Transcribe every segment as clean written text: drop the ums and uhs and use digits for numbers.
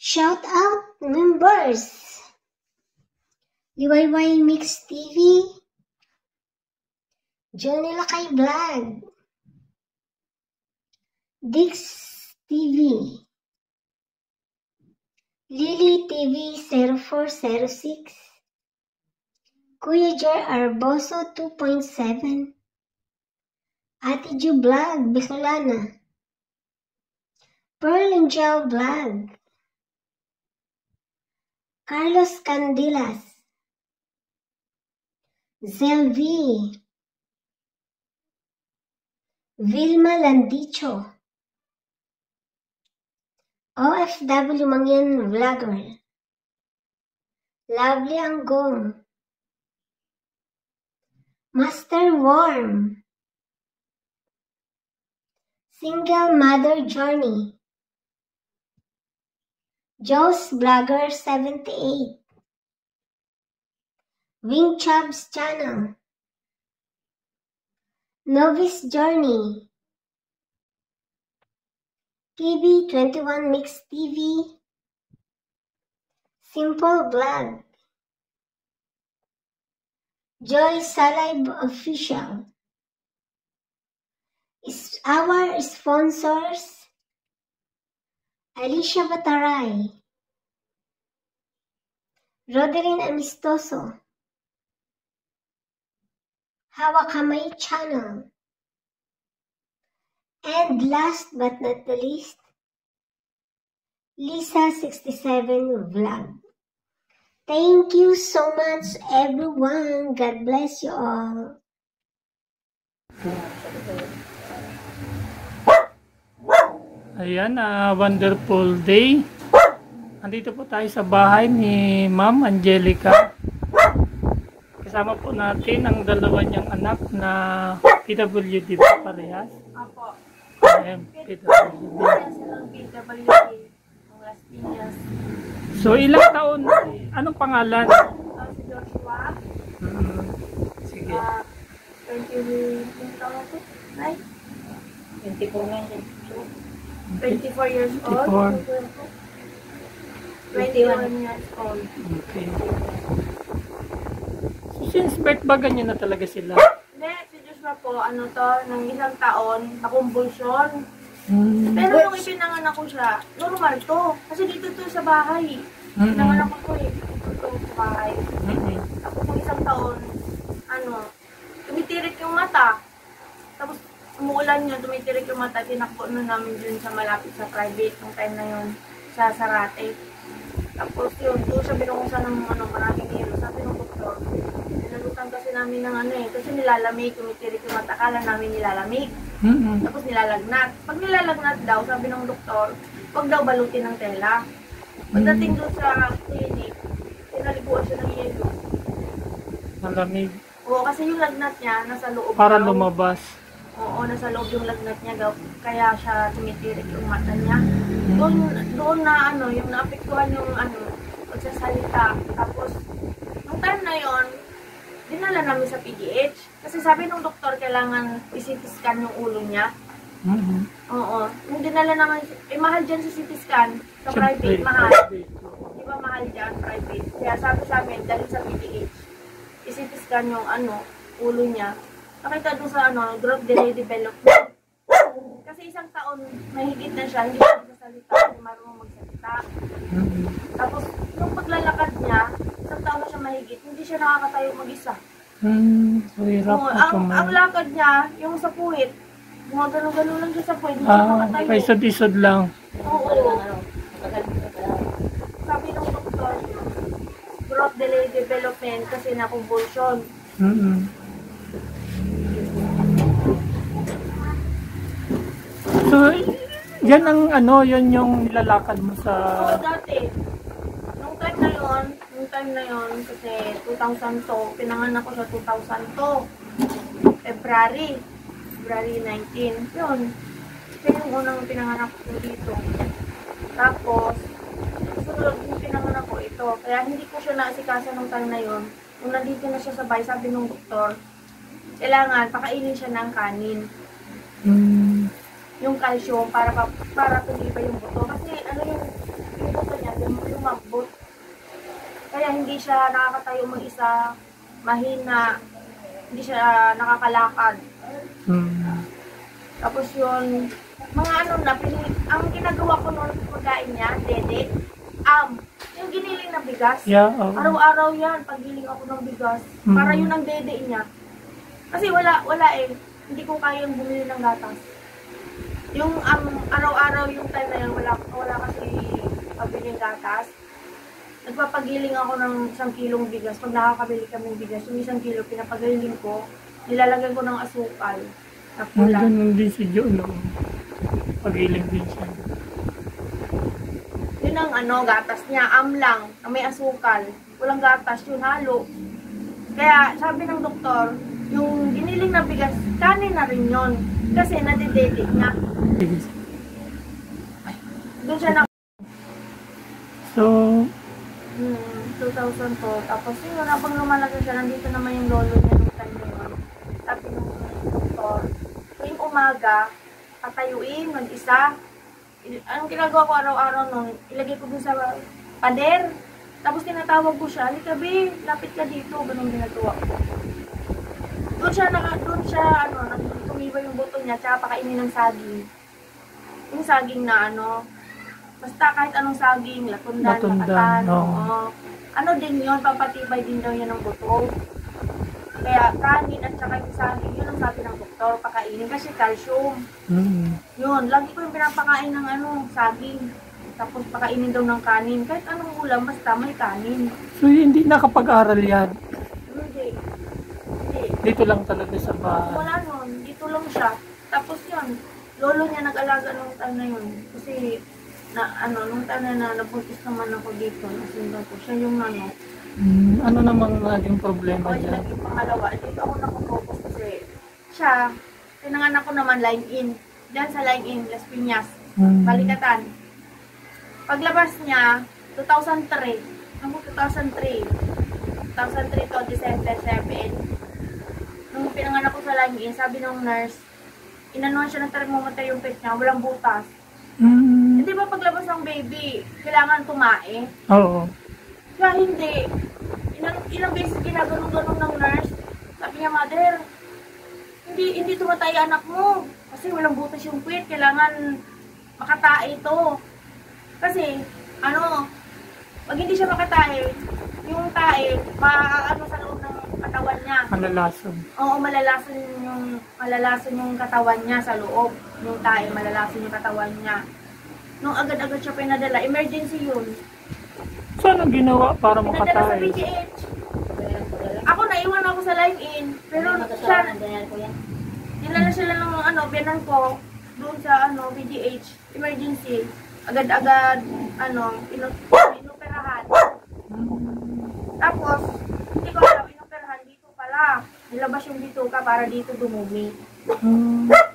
Shout out members! Liwayway Mix TV, Johnny Lakay Vlog, Dix TV, Lily TV 0406, Kuya Jer Arboso 2.7, Ate Ju Vlog Bicolana, Pearl Angel Vlog, Carlos Candilas, Zelvi, Vilma Landicho, OFW Mangyan Vlogger, Lovely Anggong, Master Worm, Single Mother Journey, Joe's Vlogger 78, Wing Chubs Channel, Novice Journey, KB21 Mix TV, Simple Vlog, Joy Salib Official. Our sponsors, Alicia Bataray, Rodelyn Amistoso, Hawak Kamay Channel, and last but not the least, Lisa67 Vlog. Thank you so much everyone. God bless you all. Ayan, wonderful day. Andito po tayo sa bahay ni Ma'am Angelica. Kasama po natin ang dalawa niyang anak na PWD po parehas. Apo. PWD. PWD. Las Piñas. So, ilang taon? Anong pangalan? Si Joshua. Sige. 20 taon na po? Right? 24 years old. 21 years old. Okay. So, since birth ba ganyan na talaga sila? Hindi, si Joshua po, ng isang taon, na-convulsion. Pero nung ipinanganak ko siya, normal to. Kasi dito to sa bahay. Pinanganak ko dito sa bahay. Tapos nung isang taon, tumitirik yung mata. Tapos umuulan yun, tumitirik yung mata. Tinakbo na namin dun sa malapit sa private nung time na yun, sa Sarate. Tapos yun, doon siya binungusan ng maraming hilo. Sabi ng doktor, nilalutan kasi namin ng kasi nilalamig, tumitirik yung mata. Akala namin nilalamig. Tapos nilalagnat. Pag nilalagnat daw, sabi ng doktor, huwag daw balutin ng tela. Pagdating doon sa clinic, tinaliguan siya ng yelo. Malamig. Oo, kasi yung lagnat niya, nasa loob. Para daw. lumabas. Oo, nasa loob yung lagnat niya, kaya siya tumitirik yung mata niya. Doon na yung naapektuhan yung pagsasalita. Tapos, nung time na yon, dinala namin sa PGH. Kasi sabi ng doktor, kailangan i-CT scan yung ulo niya. Oo. Nung dinala naman, mahal dyan sa CT scan. Sa private, mahal. Di ba mahal dyan, private. Kaya sabi sa amin, dahil sa PGH, i-CT scan yung ulo niya. Nakita doon sa growth delay development. Kasi isang taon, mahigit na siya, hindi siya magsasalita, hindi marunong magsalita. Tapos, nung paglalakad niya, isang taon na siya mahigit, hindi siya nakakatayo mag-isa. So, hirap ang lakad niya, yung sa puwit, mga gano'n-gano'n lang siya sa puwit, hindi siya makatayo. Paisod-isod lang. Oo. Sabi ng doktor, growth delay development kasi na-convulsion. So, yan ang yan yung nilalakad mo sa... Oo, dati. Nung time na yon, kasi 2002, pinanganak ko sa 2002. February 19. Yun. Siya yung unang pinanganak ko dito. Tapos, susunod yung pinanganak ko ito. Kaya hindi ko siya naasikasan nung time na yon. Nung nandito na siya sa bahay, sabi ng doktor, kailangan pakainin siya ng kanin. Yung calcium para tumibay yung buto. Kasi yung buto niya, lumambot. Kaya hindi siya nakakatayo mag-isa, mahina, hindi siya nakakalakad. Tapos yun, mga ano na, ang ginagawa ko noon pagkain niya, dede, yung giniling na bigas. Yeah, Araw-araw yan, paggiling ako ng bigas. Para yun ang dede niya. Kasi wala eh, hindi ko kayang bumili ng gatas. Yung araw-araw yung time na yan, wala kasi pabiling gatas. Nagpapagiling ako ng 1 kilong bigas. Pag nakakabili kami ng bigas, yung 1 kilo, pinapagaling ko, nilalagay ko ng asukal na pula. Ganun din si Jo, no? Pagiling din siya. Yun ang gatas niya, lang, na may asukal. Walang gatas, yun halo. Kaya sabi ng doktor, yung giniling na bigas, kanin na rin yun. Kasi nadidede niya. Doon siya na... So, 2004. Tapos yun, habang lumalaki siya, nandito naman yung lolo niya nung time na yun. Sabi ng doktor, tuwing umaga, patayuin, mag-isa. Ang ginagawa ko araw-araw nun, ilagay ko dun sa pader. Tapos tinatawag ko siya, halika be, lapit ka dito. Ganun ginagawa ko. Doon siya, tumiba yung buto niya, tsaka pakainin ng saging. Yung saging na basta kahit anong saging, latundan, lakatan, ano din yun, papatibay din daw yan ng buto. Kaya kanin at saka yung saging, yun ang sabi ng doktor, pakainin kasi calcium. Yun, lagi ko yung pinapakain ng saging. Tapos pakainin daw ng kanin. Kahit anong ulam, basta may kanin. So hindi nakapag-aral yan? Hindi. Dito lang talaga sa bahay? Wala nun, dito lang siya. Tapos yun, lolo niya nag-alaga nung time na yun. Kasi, nung time na nabuntis naman ako dito, nasundan ko. Siya yung ano namang naging problema dyan? Naging pangalawa, dito ako nakapropos kasi siya, pinanganak ko naman line-in. Diyan sa line-in, Las Piñas, Balikatan. Paglabas niya, 2003. 2003 to December 7. Nung pinanganak ko sa line-in, sabi ng nurse, inanuhan siya ng thermometer yung pet niya, walang butas. Hindi ba paglabas ng baby, kailangan tumae? Oo. Kaya hindi. Ilang beses ginaganon-ganon ng nurse. Sabi niya, mother, hindi tumatay anak mo. Kasi walang butas yung puwet. Kailangan makatae ito. Kasi, pag hindi siya makatae, yung tae, sa loob ng katawan niya. Malalason. Oo, malalason yung katawan niya sa loob. Yung tae, malalason yung katawan niya. Nung agad-agad siya pinadala, emergency yun. So, anong ginawa para Pinadala sa makatayo? PGH. Ako, naiwan ako sa line-in. Pero siya, dinala sila ng biyanan ko doon sa PGH, emergency. Agad-agad, inoperahan. Tapos, hindi ko alam, inoperahan dito pala. Nilabas yung bituka para dito dumumi.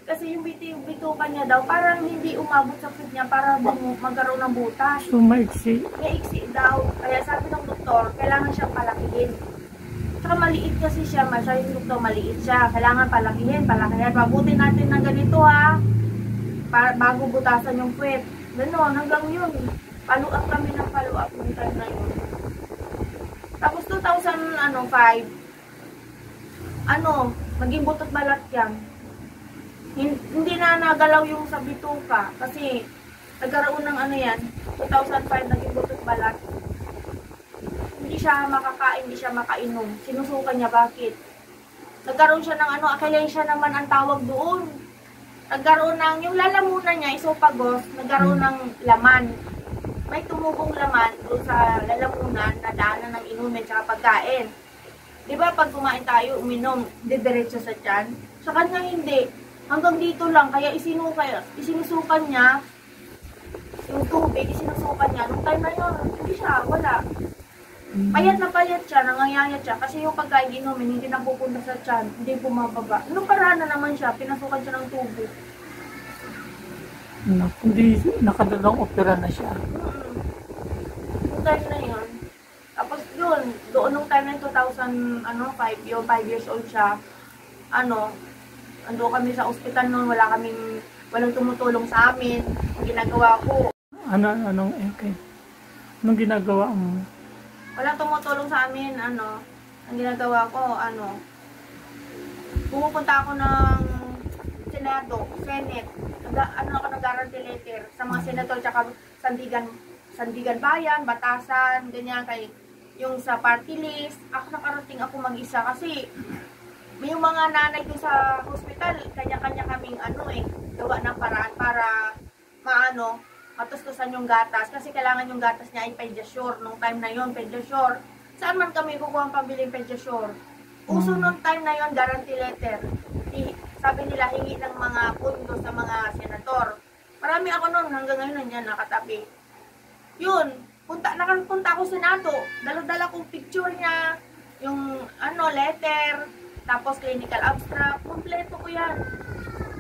Kasi yung bituka niya daw, parang hindi umabot sa food niya para magkaroon ng butas. So, maiksi. Maiksi daw. Kaya sabi ng doktor, kailangan siyang palakihin. Saka maliit kasi siya, sabi ng doktor, maliit siya. Kailangan palakihin. Pabutin natin ng ganito bago butasan yung puwet. Ganon, hanggang yun. Follow-up kami ng follow-up ng time na yun. Tapos 2005, maging butot balat yan. Hindi na nagalaw yung sa bituka kasi nagkaroon ng 2005 naging butot balat. Hindi siya makakain, hindi siya makainom. Sinusukan niya, bakit? Nagkaroon siya ng akalain siya naman ang tawag doon. Nagkaroon ng, yung lalamunan niya, esophagus, nagkaroon ng laman. May tumubong laman doon sa lalamunan na daanan ng inumin tsaka pagkain. Di ba pag kumain tayo, uminom, didiretso sa tiyan? Sa kanya hindi. Hanggang dito lang, kaya isinusukan niya, yung tubig, isinusukan niya. Nung time na yun, hindi siya, wala. Payat na payat siya, nangangayayat siya, kasi yung pagkain inumin, hindi napupunta sa tiyan, hindi bumababa. Nung paraan na naman siya, pinasukan siya ng tubo. Hindi, nakadalawang opera na siya. Nung time na yun, tapos yun, doon nung time na 2005, yung 5 years old siya, ando kami sa ospital noon, walang tumutulong sa amin. Ang ginagawa ko, Anong okay? Anong ginagawa mo? Walang tumutulong sa amin, ano. Ang ginagawa ko, ano, pumupunta ako ng Senado, Senate, ako nag-guarantee letter sa mga senator tsaka Sandigan Bayan, Batasan, ganyan, kay yung sa party list. Ako nakarating ako mag-isa kasi may yung mga nanay ko sa hospital, kanya-kanya kaming gawa ng paraan para matustusan yung gatas kasi kailangan yung gatas niya ay Pediasure. Nung time na yon Pediasure. Saan man kami kukuha ang pabiling Pediasure? Uso nung time na yon guarantee letter. Sabi nila hingi ng mga pundo sa mga senator. Marami ako noon, hanggang ngayon nandiyan nakatabi. Yun, nakapunta ako sa Senado. Dala-dala kong picture niya, yung letter, tapos clinical abstract, kompleto ko yan.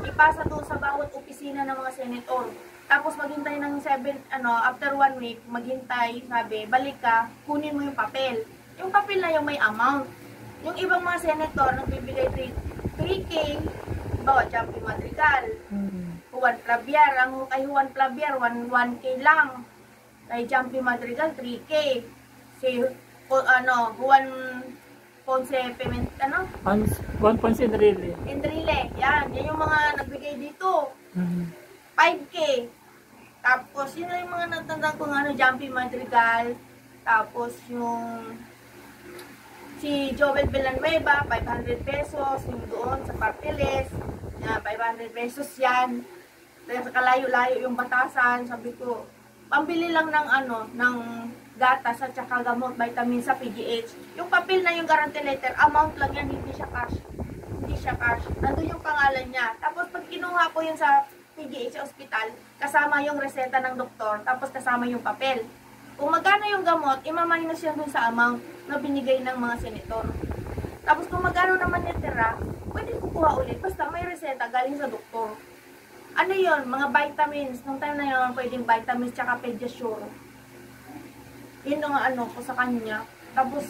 Ipasa doon sa bawat opisina ng mga senator. Tapos maghintay ng after 1 week, maghintay, sabi, balik ka, kunin mo yung papel. Yung papel na yung may amount. Yung ibang mga senator, nagbibigay 3K, bawa Jumpy Madrigal, Juan Clavier, ang kay Juan Clavier, 1K lang. Kay Jumpy Madrigal, 3K. Si, Juan Ponce Juan Ponce Enrile. Yan yung mga nagbigay dito. 5K. Tapos, yun na yung mga natandaan ko Jumpy Madrigal. Tapos, yung si Joel Villanueva, 500 pesos. Yung doon sa party list, 500 pesos yan. Dahil sa kalayo-layo yung Batasan, sabi ko, pambili lang ng gatas at saka gamot, vitamin sa PGH. Yung papel na yung guarantee letter, amount lang yan, hindi siya cash. Nandun yung pangalan niya. Tapos, pag kinuha ko yun sa PGH sa ospital, kasama yung reseta ng doktor, tapos kasama yung papel. Kung magkano yung gamot, imaminus yan dun sa amount na binigay ng mga senator. Tapos kung magkano naman natira, pwede kukuha ulit, basta may reseta galing sa doktor. Ano yun? Mga vitamins. Nung time na yun, pwedeng vitamins tsaka Pediasure. Yun ang ko sa kanya. Tapos,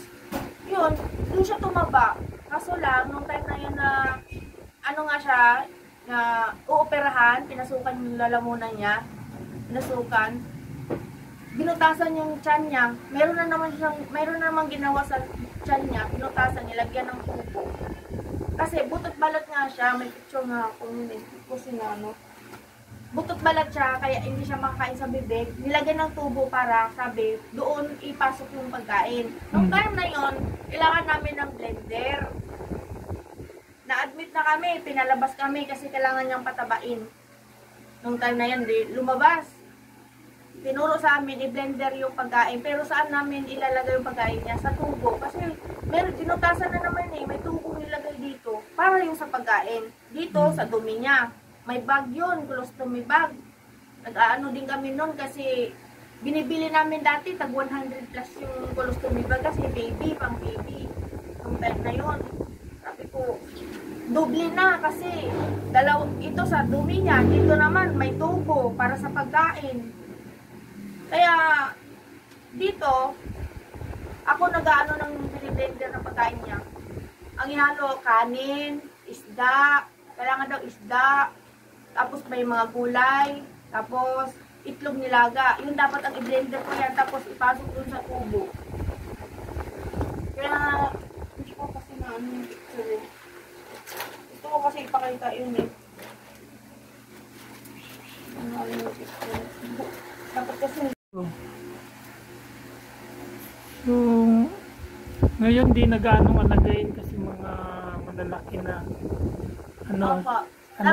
yun, doon siya tumaba. Kaso lang, nung time na yun na, na uoperahan, pinasukan yung lalamunan niya, binutasan yung tiyan niya, meron na naman ginawa sa tiyan niya, binutasan, nilagyan ng tubo. Kasi butot balat nga siya, may picture nga ako butot balat siya, kaya hindi siya makakain sa bibig, nilagyan ng tubo para, sabi, doon ipasok yung pagkain. Nung time na yon, kailangan namin ng blender. Na-admit na kami, pinalabas kami kasi kailangan niyang patabain. Nung time na yan, lumabas. Tinuro sa amin, i-blender yung pagkain. Pero saan namin ilalagay yung pagkain niya? Sa tubo. Kasi dinutasan na naman may tubo nilagay dito. Para yung sa pagkain. Dito, sa dumi niya. May bag yun, colostomy bag. Nag-aano din kami nun kasi binibili namin dati, tag 100 plus yung colostomy bag kasi pang baby. Nung time na yun. Sabi ko, doble na kasi ito sa dumi niya, dito naman may tubo para sa pagkain. Kaya dito ako nag-aano ng blender ng pagkain niya. Ang ihalo, kanin, isda, kailangan daw isda, tapos may mga gulay, tapos itlog nilaga. Yun dapat ang i-blender ko yan, tapos ipasok dun sa tubo. Kaya hindi ko kasi yung picture. Gusto ko kasi ipakita yun yung picture. Dapat kasi So, ngayon di nag-aanong alagayin kasi mga malalaki na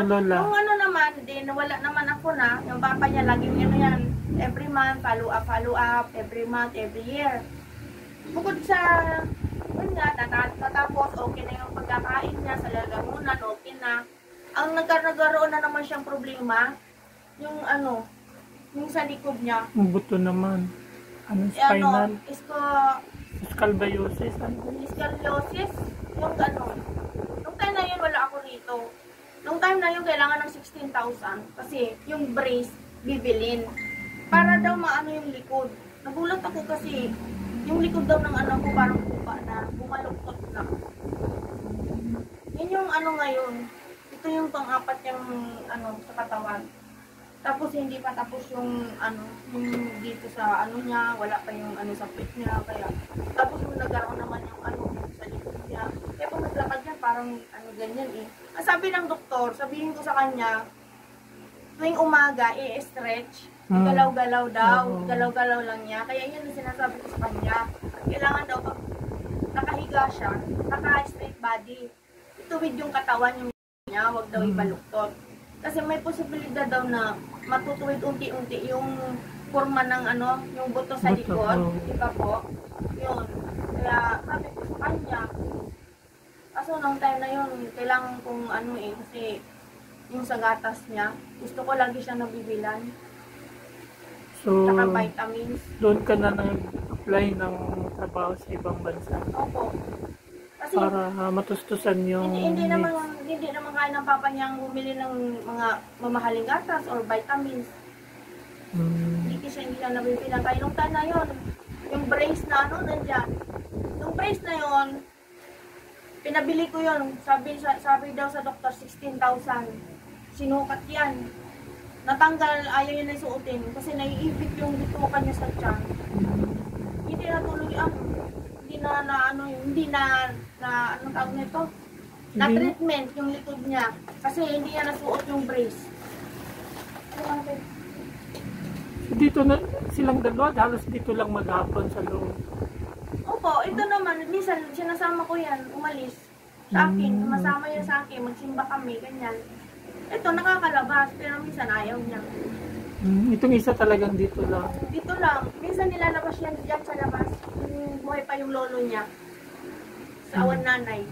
lola. Kung naman, wala naman ako na, yung papa niya laging yan, every month, follow up, every month, every year. Bukod sa, natapos, okay na yung pagkakain niya, sa lalamunan, okay na. Ang nagkaroon na naman siyang problema, yung yung sa likod niya. Ang buto naman. Spinal? Scalbiosis. Scoliosis. Yung nung time na yun, wala ako rito. Nung time na yun, kailangan ng 16,000. Kasi yung brace, bibilin. Para daw maano yung likod. Nagulat ako kasi, yung likod daw ng ko parang pupa na, bumaluktot na. Yun yung ngayon. Ito yung pang-apat yung sa katawan. Tapos hindi pa tapos yung ano, yung dito sa ano niya, wala pa yung ano sa pit niya, kaya tapos nung nagkaroon naman yung ano sa likod niya. Kaya kung naglakad yan, parang ano ganyan eh. Ang sabi ng doktor, sabihin ko sa kanya, tuwing umaga, i-stretch, galaw-galaw daw, galaw-galaw lang niya. Kaya yun ang sinasabi ko sa kanya. Kailangan daw, nakahiga siya, naka-straight body. Ituwid yung katawan yung niya, wag daw ibaluktot. Kasi may posibilidad daw na matutuwid unti-unti yung forma ng ano, yung buto sa likod. Diba po? Yun. Kaya sabi ko sa kanya, kaso nung time na yun, kailangan kong ano eh, kasi yung sa gatas niya, gusto ko lagi siya nabibilan. So, Saka vitamins. doon ka na nag-apply ng trabaho sa ibang bansa Opo. Kasi para matustusan yung hindi naman needs. kaya ng papa niyang bumili ng mga mamahaling gatas or vitamins. Hindi siya nabibilang. Kaya nung time na yun, yung brace na ano, nandyan. Yung brace na yun, pinabili ko yun. Sabi daw sa doktor, 16,000. Sinukat yan. Natanggal, ayaw niya na isuotin kasi naiipit yung bitukan niya sa tiyan. Hindi na tuloy hindi na anong tawag nito? Na treatment yung likod niya kasi hindi niya nasuot yung brace. Dito na silang dalawa, halos dito lang maghapon sa loob. Opo, ito naman, minsan sinasama ko yan, umalis sa akin, masama yan sa akin, magsimba kami, ganyan. Ito, nakakalabas, pero minsan ayaw niya. Itong isa talagang dito lang. Dito lang, minsan nilalabas yan dyan sa labas, buhay pa yung lolo niya, sa awan nanay.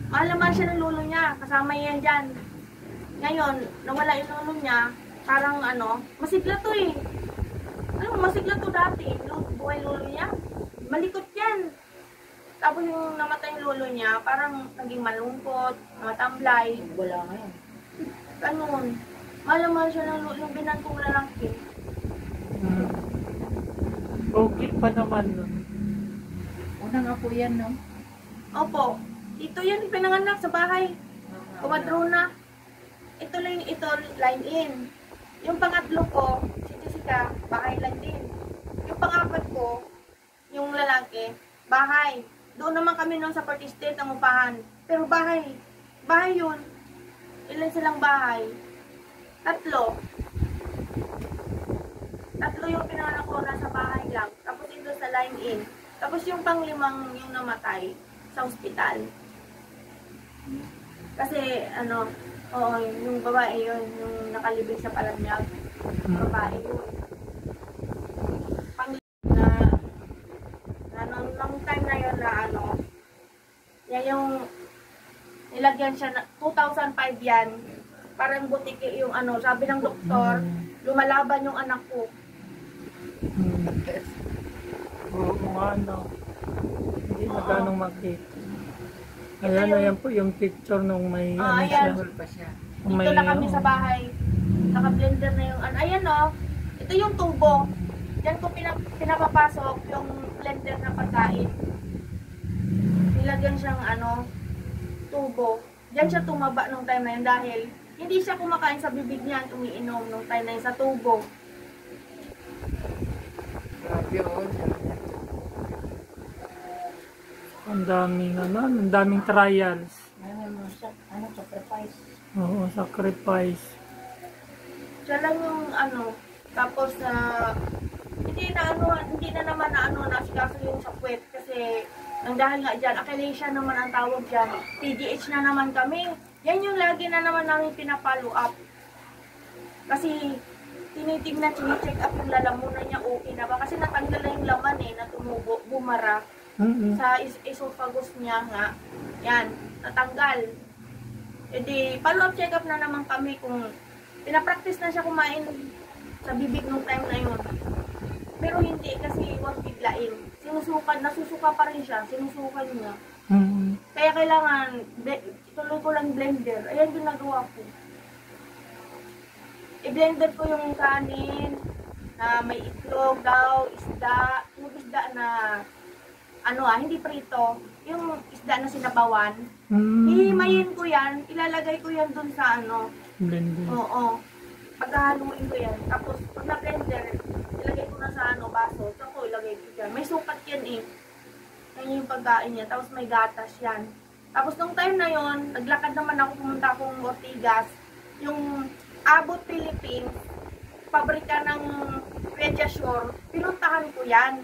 Mahal naman siya ng lolo niya, kasama yan dyan. Ngayon, nawala yung lolo niya, parang ano, masigla to eh. Ano, masigla to dati, buhay lolo niya. Malikot yan. Tapos yung namatay yung lolo niya, parang naging malungkot, matamblay. Wala ngayon. Ganun. Mahal siya ng lolo, yung binangkong lalaki. Okay pa naman nun. Una nga po yan, no? Opo. Ito yan, pinanganak sa bahay. Kumadrona. Ito line in. Yung pangatlo ko, si Jessica, bahay lang din. Yung pangapat ko, yung lalaki, bahay. Doon naman kami nung sa Party State ang upahan. Pero bahay. Bahay yun. Ilan silang bahay? Tatlo. Tatlo yung pinanganak ko, nasa bahay lang. Tapos ito sa line in. Tapos yung panglimang yung namatay sa ospital. Kasi ano, yung babae yun, yung nakalibing sa Palanyag. Babae yun. Nung time na yun na ano, yan yung nilagyan siya na 2005 yan. Parang butiki yung ano, sabi ng doktor, lumalaban yung anak ko. Oo nga, no. Hindi na ganong makita. Ayan po yung picture nung may ano siya. Pa siya. Dito na kami sa bahay. Naka-blender na yung ano. Ayan o. Ito yung tubo. Diyan ko pinapapasok yung blender na pagkain. Nilagyan siyang ano, tubo. Diyan siya tumaba nung time na yun dahil hindi siya kumakain sa bibig niya at umiinom nung time na yun sa tubo. Grabe yun. Ang daming trials. Ano, sacrifice. Oo, sacrifice. Siya lang yung ano, tapos hindi na naman na sikaso yung sa puwet kasi nang dahil nga dyan, achalasia naman ang tawag dyan. PGH na naman kami. Yan yung lagi na naman namin pinapollow up. Kasi chine-check up yung lalamunan niya okay na ba? Kasi natanggal na yung laman na tumubo, bumara. Sa esophagus niya nga. Yan, natanggal. E di, follow up check up na naman kami kung pinapractice na siya kumain sa bibig nung time na yun. Pero hindi kasi huwag biglain. Nasusuka pa rin siya, sinusukan niya. Kaya kailangan, tuloy ko lang blender. Ayan ginagawa ko. I-blender ko yung kanin, na may itlog daw, isda, yung isda na, hindi prito, yung isda na sinabawan. Hihimayin ko yan, ilalagay ko yan dun sa blender. Oo. paghahaluin ko yan. Tapos, pag na-blender, ilagay ko na sa baso. Tsaka ilagay ko dyan. May sukat yan eh. Yan yung pagkain niya. Tapos may gatas yan. Tapos nung time na yon, naglakad naman ako, pumunta akong Ortigas. Yung Abot Philippines, pabrika ng Pediasure, pinuntahan ko yan.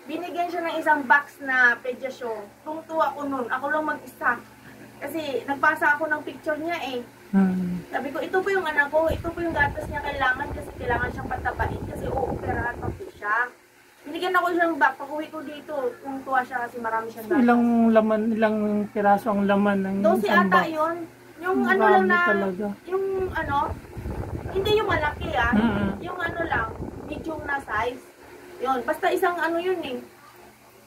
Binigyan siya ng isang box na Pediasure. Tungtuwa ko nun. Ako lang mag-isa. Kasi nagpasa ako ng picture niya eh. Sabi ko, ito po yung anak ko, ito po yung gatas niya kailangan kasi kailangan siyang patabain kasi uoperahan pa po siya. Binigyan ako siyang bag, pag-uwi ko dito, kung tuwa siya kasi marami siyang gatas. Ilang piraso ang laman ng 12 ata yun. Yung Ang ano lang dami na, talaga. yung ano, hindi yung malaki ah, yung ano lang, medium na size. Yun, basta isang ano yun eh.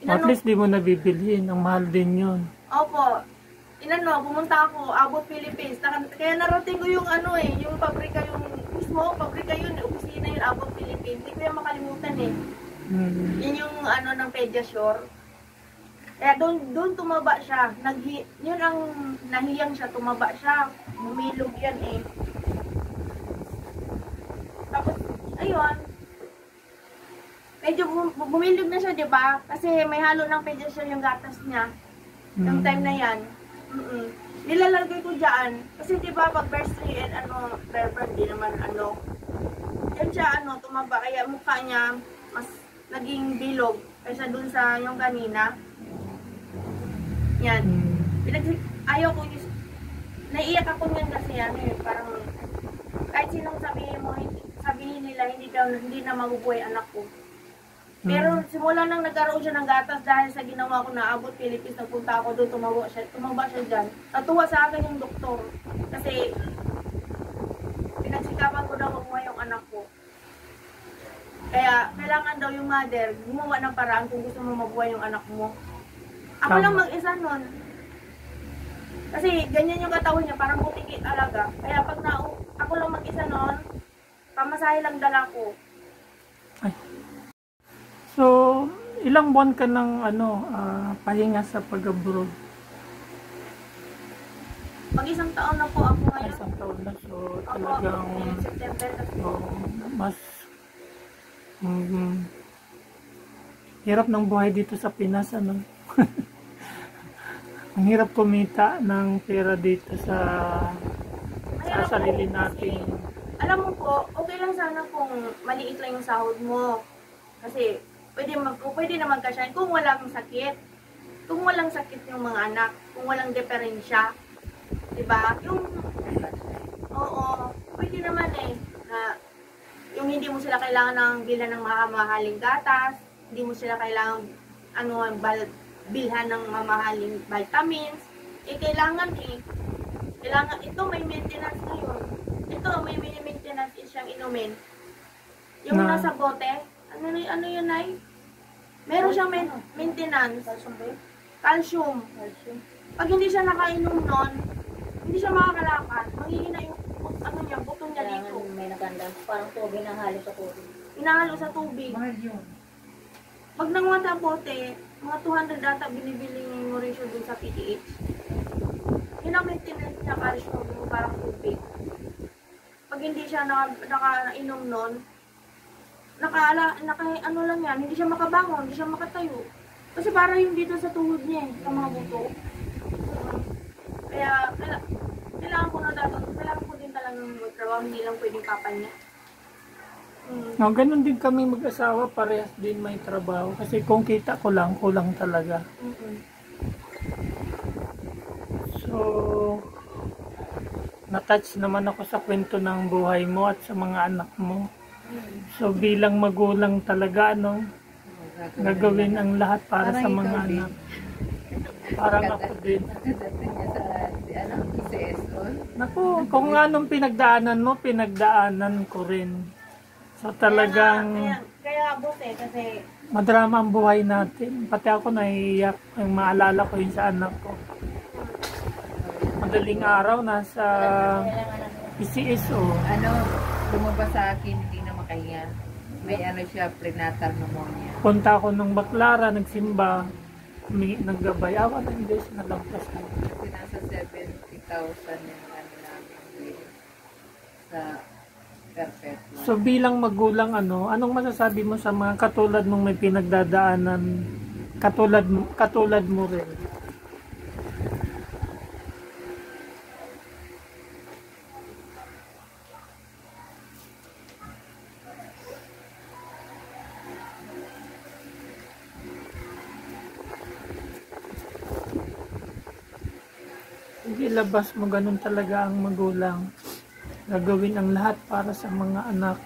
At least di mo nabibilhin, ang mahal din yun. Opo. Pumunta ako, Abot Philippines. Kaya narating ko yung ano eh, yung pabrika, yung mismo, pabrika yun, opisina yun, Abot Philippines. Hindi ko yung makalimutan eh. Yun yung ano ng Pediasure. Kaya doon tumaba siya. Yun ang nahiyang siya, tumaba siya. Bumilog yan eh. Tapos, ayun. Medyo bumilog na siya, di ba? Kasi may halo ng Pediasure yung gatas niya. Yung time na yan. Nilalagay ko dyan. Kasi diba pag birthday and ano, Reverend, di naman ano. Yan siya ano, tumaba. Kaya mukha niya mas naging bilog. Kaysa dun sa yung kanina. Yan. Ayaw ko yung... Naiiyak ako niyan kasi ano yun. Parang kahit sinong sabihin nila hindi na mabubuhay anak ko. Pero simula nang nagkaroon siya ng gatas dahil sa ginawa ko na Abot Philippines, nagpunta ako doon, tumaba siya dyan. Natuwa sa akin yung doktor. Kasi pinagsikapan ko daw mabuhay yung anak ko. Kaya kailangan daw yung mother gumawa ng paraan kung gusto mo mabuhay yung anak mo. Ako lang mag-isa nun. Kasi ganyan yung katawan niya, parang butiki talaga. Kaya pag ako lang mag-isa nun, pamasahe lang dala ko. Ay. So, ilang buwan ka ng pahinga sa pag-abroad? Mag-isang taon na po ako ngayon. Isang taon na. So, talagang September na po. mas hirap ng buhay dito sa Pinas, ano? Ang hirap kumita ng pera dito sa sarili natin. Alam mo po, okay lang sana kung maliit lang yung sahod mo. Kasi pwede naman kasyahin kung walang sakit. Kung walang sakit yung mga anak, kung walang diferensya. Diba? Oo, pwede naman eh. Na, yung hindi mo sila kailangan ng bilhan ng mamahaling gatas, hindi mo sila kailangan bilhan ng mamahaling vitamins. Kailangan ito may maintenance ngayon. Ito may maintenance siyang inumin. Yung nasa bote, ano yun ay? Meron siyang maintenance. Calcium. Pag hindi siya nakainom nun, hindi siya makakalakad. Manghihina yung buto niya dito. May naganda. Parang tubig ng halo sa tubig. Inahalo sa tubig. Mahal yun. Pag nanguha sa bote, mga 200 data binibili mo rin siya dun sa PTH. Yun ang maintenance niya, calcium, parang tubig. Pag hindi siya nakainom nun, ano lang yan, hindi siya makabangon, hindi siya makatayo. Kasi para yung dito sa tuhod niya, sa mga buto. Kaya, kailangan ko din talagang magtrabaho, hindi lang pwedeng papa niya. No, ganun din kami mag-asawa, parehas din may trabaho. Kasi kung kita ko lang, kulang talaga. So, na-touch naman ako sa kwento ng buhay mo at sa mga anak mo. So bilang magulang talaga, gagawin ang lahat para sa mga anak. Parang ako din. Naku, kung anong pinagdaanan mo, pinagdaanan ko rin. So talagang kaya buti kasi madrama ang buhay natin. Pati ako naiiyak, yung maalala ko yun sa anak ko. Madaling araw, nasa PCSO. Lumabas sa akin, hindi na makahinga. May siya, prenatal pneumonia. Punta ako ng Baclara, nagsimba, naggabay. Awa ng Diyos, nalampas ko. Kasi nasa 70,000 yung namin sa perpetual. So bilang magulang, anong masasabi mo sa mga katulad mong may pinagdadaanan, katulad mo rin? Ilabas mo, ganun talaga ang magulang. Gagawin ang lahat para sa mga anak.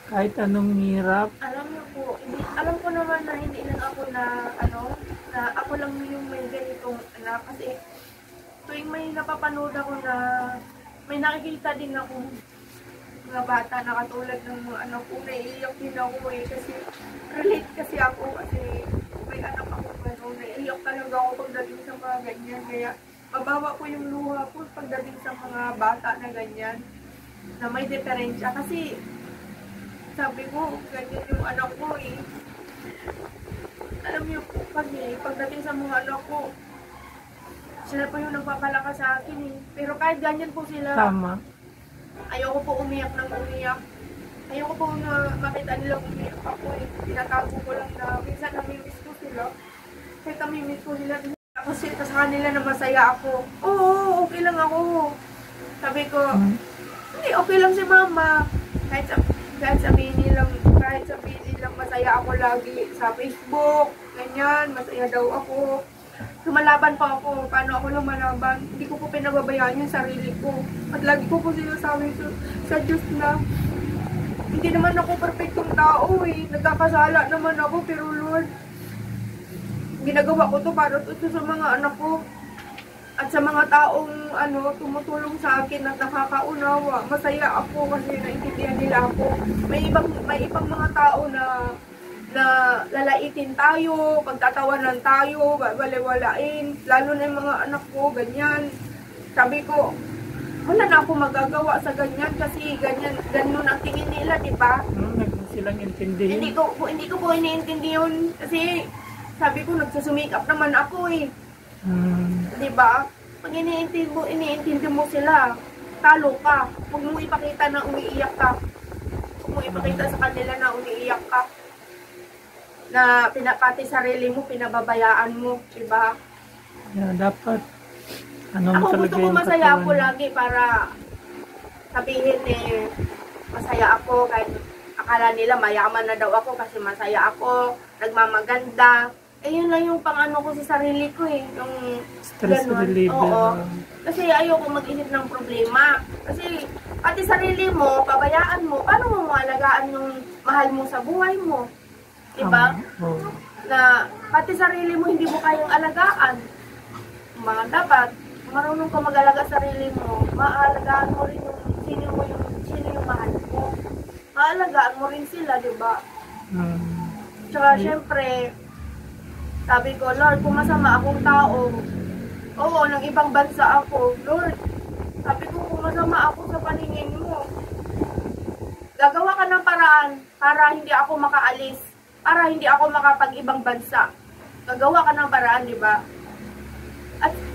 Kahit anong hirap. Alam niyo po, alam ko naman na hindi lang ako na ako lang yung may ganitong anak. Kasi tuwing may napapanood ako na may nakikita din ako mga bata na katulad ng mga anak ko, naiiyak din ako kasi relate kasi ako kasi may anak ako gano'n, naiiyak talaga ako pagdating sa mga ganyan, kaya mabawa ko yung luha ko pagdating sa mga bata na ganyan, na may diferensya, kasi sabi ko, ganyan yung anak ko alam niyo po kasi, pagdating sa mga anak ko, sila po yung nagpapalakas sa akin pero kahit ganyan po sila, Tama. ayoko po umiyak ng umiyak. Ayoko po na makita nila umiyak ako Tinatago ko lang na minsan namimiss ko sila. Kahit namimiss ko sila, ako sa kanila na masaya ako. Oo, okay lang ako. Sabi ko, hindi, okay lang si mama. Kahit sabihin nilang masaya ako lagi sa Facebook, ganyan, masaya daw ako. Lumalaban pa ako. Paano ako lumalaban? Hindi ko po pinababayaan yung sarili ko. At lagi ko po sinasabi sa Diyos na hindi naman ako perfectong tao Nagkakasala naman ako. Pero Lord, ginagawa ko to para to sa mga anak ko. At sa mga taong tumutulong sa akin at nakakaunawa. Masaya ako kasi naintindihan nila ako. May ibang mga tao na lalaitin tayo, pagtatawanan tayo, baliwalain, lalo na yung mga anak ko, ganyan. Sabi ko, wala na ako magagawa sa ganyan kasi ganyan ang tingin nila, di ba? Naging silang intindihin. Hindi ko po iniintindi yun kasi sabi ko, nagsusumikap naman ako Di ba? Pag iniintindi mo sila, talo ka. Huwag mo ipakita na umiiyak ka. Huwag mo ipakita sa kanila na umiiyak ka. Na pati sarili mo, pinababayaan mo, diba? Yeah, dapat, ako talaga gusto ko yung masaya katawan. ako lagi para sabihin masaya ako, kahit akala nila mayaman na daw ako kasi masaya ako, nagmamaganda. Yun lang yung pang-ano ko sa sarili ko yung Stress reliever. Oo. Kasi ayoko mag-isip ng problema. Kasi pati sarili mo, pabayaan mo, paano mo maalagaan yung mahal mo sa buhay mo? Diba? Na pati sarili mo hindi mo kayang alagaan. Dapat marunong ka mag-alaga sa sarili mo. Maalagaan mo rin yung sino yung mahal mo. Maalagaan mo rin sila, diba? Tsaka syempre, sabi ko, Lord, kung masama akong tao, oo, ng ibang bansa ako, Lord, sabi ko, kung masama ako sa paningin mo, gagawa ka ng paraan para hindi ako makaalis. Para hindi ako makapag-ibang bansa. Gagawa ka ng paraan, di ba?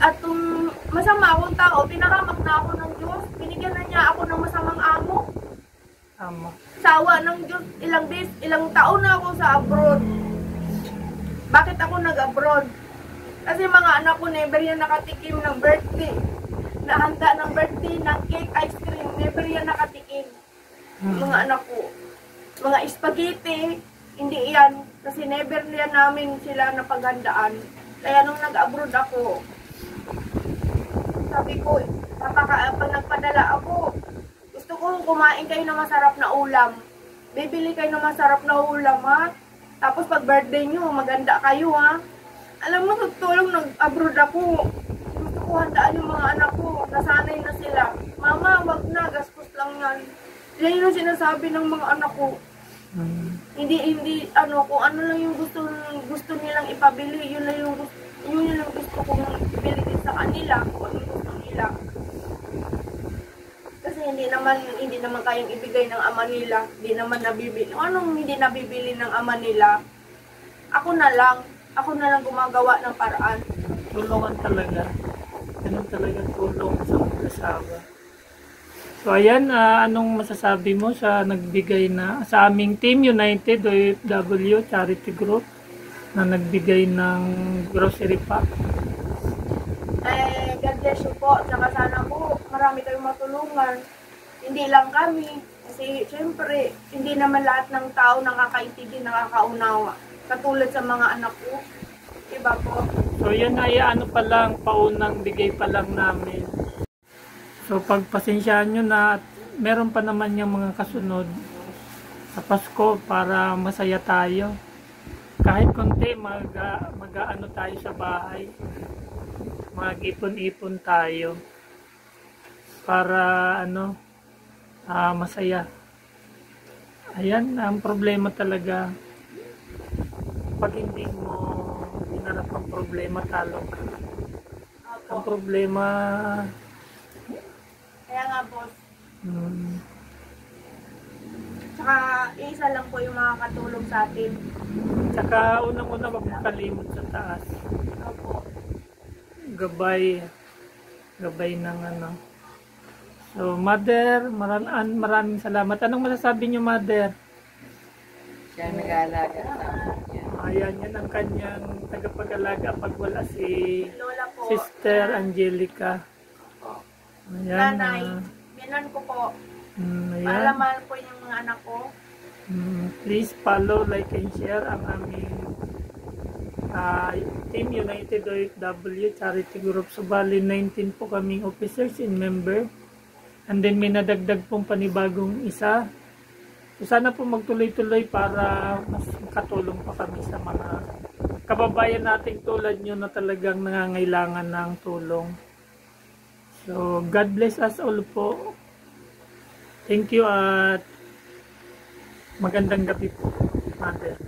At kung masama akong tao, pinahamak na ako ng Diyos. Binigyan na niya ako ng masamang amo. Tama. Sawa ng Diyos, ilang taon na ako sa abroad. Bakit ako nag-abroad? Kasi mga anak ko never yan nakatikim ng birthday. Nahanda ng birthday, ng cake, ice cream, never yan nakatikim. Mga anak ko. Mga spaghetti, hindi yan. Kasi never yan namin sila napaghandaan. Kaya nung nag-abroad ako, sabi ko, pag nagpadala ako, gusto ko kumain kayo ng masarap na ulam. Bibili kayo ng masarap na ulam, ha? Tapos pag birthday nyo, maganda kayo, ha? Alam mo, nagtulong nag-abroad ako. Gusto ko handaan yung mga anak ko. Nasanay na sila. Mama, wag na, gastos lang yan. Yan yung sinasabi ng mga anak ko. Hindi, kung ano lang yung gusto nilang ipabili, yun lang yung gusto kong ibili din sa kanila, kung ano gusto nila. Kasi hindi naman kayang ibigay ng ama nila, hindi naman nabibili. Anong hindi nabibili ng ama nila? Ako na lang gumagawa ng paraan. Tulungan talaga. Ganun talaga tulong sa mag-asawa. So ayan, anong masasabi mo sa nagbigay na sa aming Team United OFW Charity Group na nagbigay ng grocery pack? God bless you po. Tsaka sana po, marami kayong matulungan. Hindi lang kami. Kasi, syempre, hindi naman lahat ng tao nakakaintindi, nakakaunawa. Katulad sa mga anak ko. Diba po? So yan ay ano pa lang, paunang bigay pa lang namin. So pagpasensyaan nyo na at meron pa naman yung mga kasunod sa Pasko para masaya tayo. Kahit konti mag-ano tayo sa bahay. Mag-ipon-ipon tayo para ano masaya. Ayan, ang problema talaga pag hindi mo hinarap ang problema, talo ka. Ang problema Kaya nga, boss. Tsaka isa lang po yung makakatulong sa atin. Tsaka unang-una wag makalimot sa taas. Opo. Gabay ng ano. So, Mother, maraming salamat. Anong masasabi niyo, Mother? Siya nag-aalaga sa amin. Ayan, yan ang kanyang tagapag-alaga pag wala si Lola po. Sister Angelica. Ayan. Nanay. Binan ko po. Ayan. Malaman po yung mga anak ko. Please follow, like, and share ang aming Team United OFW Charity Group. So, bali 19 po kaming officers and member. And then may nadagdag pong panibagong isa. So, sana po magtuloy-tuloy para mas katulong pa kami sa mga kababayan nating tulad nyo na talagang nangangailangan ng tulong. So, God bless us all po. Thank you at magandang gabi po, Mother.